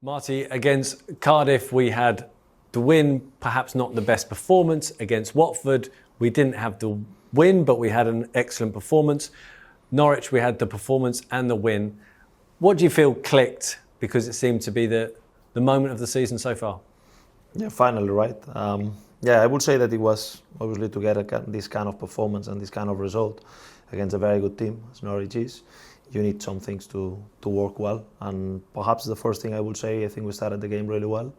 Marty, against Cardiff, we had the win, perhaps not the best performance. Against Watford, we didn't have the win, but we had an excellent performance. Norwich, we had the performance and the win. What do you feel clicked? Because it seemed to be the moment of the season so far. Yeah, finally, right? I would say that it was obviously to get this kind of performance and this kind of result against a very good team as Norwich is. You need some things to work well, and perhaps the first thing I would say, I think we started the game really well.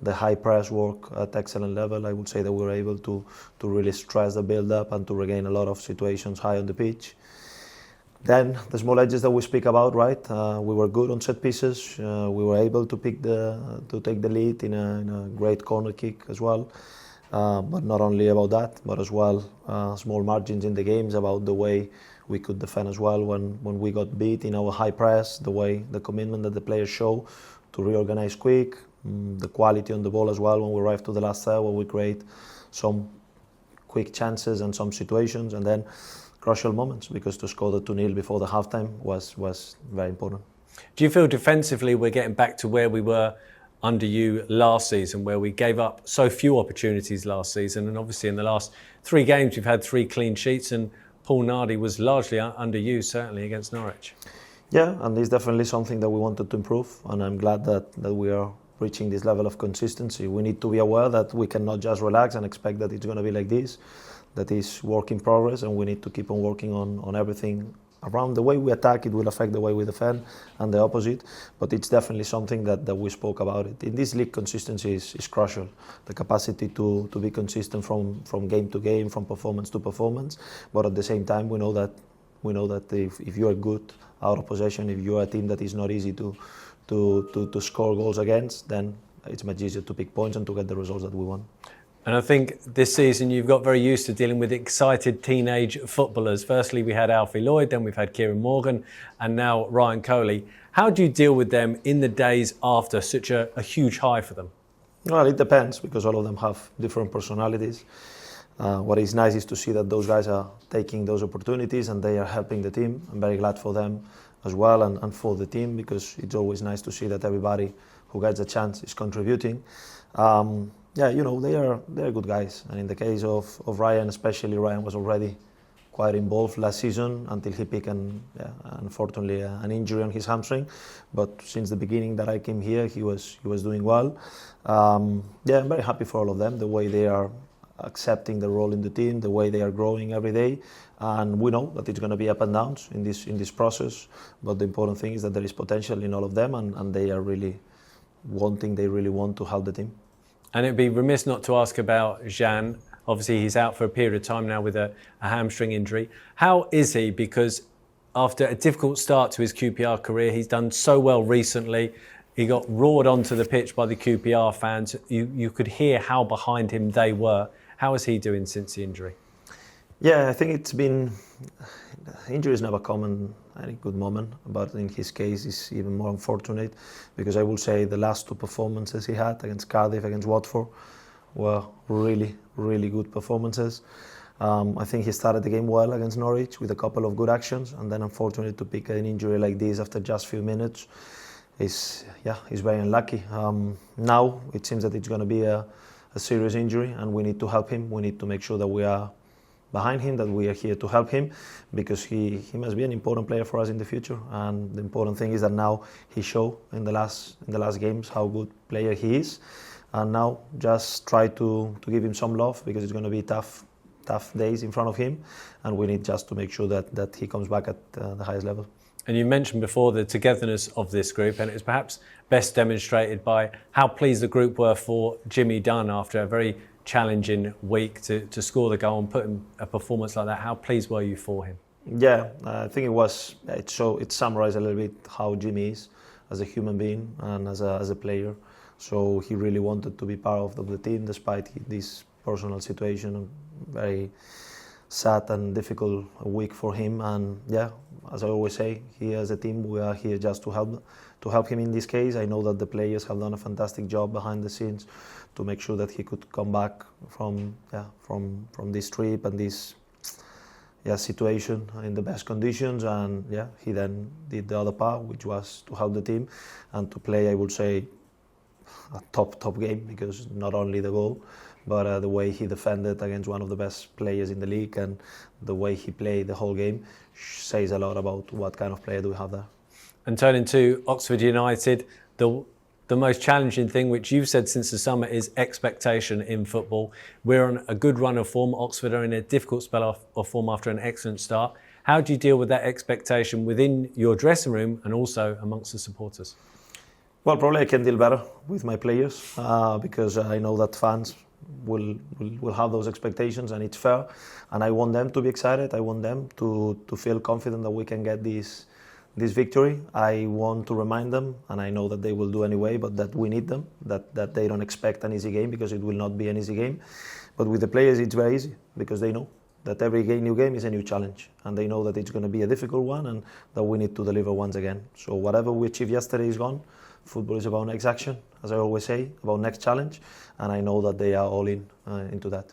The high press work at excellent level. I would say that we were able to really stress the build-up and to regain a lot of situations high on the pitch. Then the small edges that we speak about, right? We were good on set pieces. We were able to take the lead in a great corner kick as well. But not only about that, but as well small margins in the games about the way we could defend as well when we got beat in our high press, the commitment that the players show to reorganize quick, the quality on the ball as well when we arrive to the last third, where we create some quick chances and some situations, and then crucial moments, because to score the 2-0 before the halftime was very important. Do you feel defensively we're getting back to where we were under you last season, where we gave up so few opportunities last season, and obviously in the last 3 games you've had 3 clean sheets, and Paul Nardi was largely under you, certainly against Norwich? Yeah, and it's definitely something that we wanted to improve, and I'm glad that we are reaching this level of consistency. We need to be aware that we cannot just relax and expect that it's going to be like this. That is work in progress, and we need to keep on working on everything around the way we attack. It will affect the way we defend and the opposite, but it's definitely something that we spoke about it. In this league, consistency is crucial. The capacity to be consistent from game to game, from performance to performance, but at the same time we know that if you are good out of possession, if you are a team that is not easy to score goals against, then it's much easier to pick points and to get the results that we want. And I think this season you've got very used to dealing with excited teenage footballers. Firstly, we had Alfie Lloyd, then we've had Kieran Morgan, and now Ryan Coley. How do you deal with them in the days after such a huge high for them? Well, it depends, because all of them have different personalities. What is nice is to see that those guys are taking those opportunities and they are helping the team. I'm very glad for them as well, and for the team, because it's always nice to see that everybody who gets a chance is contributing. They're good guys, and in the case of Ryan especially, Ryan was already quite involved last season until he picked unfortunately an injury on his hamstring. But since the beginning that I came here, he was doing well. I'm very happy for all of them, the way they are accepting the role in the team, the way they are growing every day, and we know that it's going to be up and downs in this process. But the important thing is that there is potential in all of them, and they really want to help the team. And it'd be remiss not to ask about Jan. Obviously, he's out for a period of time now with a hamstring injury. How is he? Because after a difficult start to his QPR career, he's done so well recently. He got roared onto the pitch by the QPR fans. You could hear how behind him they were. How is he doing since the injury? Yeah, I think injuries never come in any good moment, but in his case it's even more unfortunate, because I will say the last 2 performances he had against Cardiff, against Watford, were really, really good performances. I think he started the game well against Norwich with a couple of good actions, and then unfortunately to pick an injury like this after just a few minutes is very unlucky. Now it seems that it's going to be a serious injury, and we need to help him. We need to make sure that we are behind him, that we are here to help him, because he must be an important player for us in the future. And the important thing is that now he showed in the last games how good player he is, and now just try to give him some love, because it's going to be tough days in front of him, and we need just to make sure that he comes back at the highest level. And you mentioned before the togetherness of this group, and it was perhaps best demonstrated by how pleased the group were for Jimmy Dunn after a very challenging week to score the goal and put in a performance like that. How pleased were you for him? Yeah, I think it summarized a little bit how Jimmy is as a human being and as a player. So he really wanted to be part of the team despite this personal situation, very sad and difficult week for him. And yeah, as I always say, here as a team, we are here just to help him in this case. I know that the players have done a fantastic job behind the scenes to make sure that he could come back from this trip and this situation in the best conditions, and he then did the other part, which was to help the team and to play, I would say, a top game, because not only the goal, but the way he defended against one of the best players in the league, and the way he played the whole game says a lot about what kind of player do we have there. And turning to Oxford United, the most challenging thing, which you've said since the summer, is expectation in football. We're on a good run of form. Oxford are in a difficult spell of form after an excellent start. How do you deal with that expectation within your dressing room and also amongst the supporters? Well, probably I can deal better with my players because I know that fans will have those expectations, and it's fair. And I want them to be excited. I want them to feel confident that we can get this victory. I want to remind them, and I know that they will do anyway, but that we need them, that they don't expect an easy game, because it will not be an easy game. But with the players, it's very easy, because they know that every new game is a new challenge, and they know that it's going to be a difficult one, and that we need to deliver once again. So whatever we achieved yesterday is gone. Football is about next action, as I always say, about next challenge, and I know that they are all into that.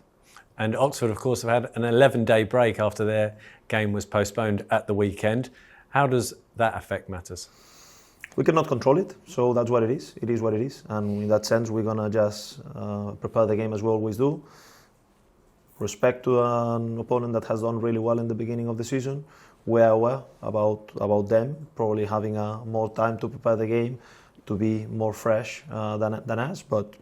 And Oxford, of course, have had an 11-day break after their game was postponed at the weekend. How does that affect matters? We cannot control it, so that's what it is. It is what it is, and in that sense, we're gonna just prepare the game as we always do. Respect to an opponent that has done really well in the beginning of the season. We are aware about them probably having more time to prepare the game, to be more fresh than us, but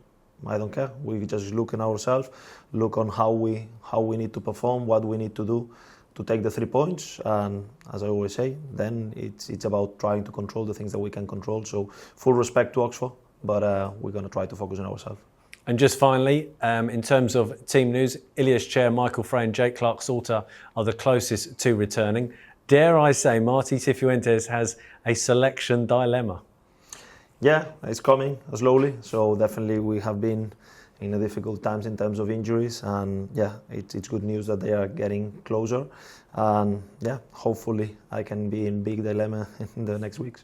I don't care. We just look in ourselves, look on how we need to perform, what we need to do to take the 3 points, and as I always say, then it's about trying to control the things that we can control. So full respect to Oxford, but we're going to try to focus on ourselves. And just finally, in terms of team news, Ilias Chair, Michael Frey and Jake Clark-Salter are the closest to returning. Dare I say, Martí Cifuentes has a selection dilemma? Yeah, it's coming slowly. So definitely we have been in a difficult times in terms of injuries, and it's good news that they are getting closer. And hopefully I can be in big dilemma in the next weeks.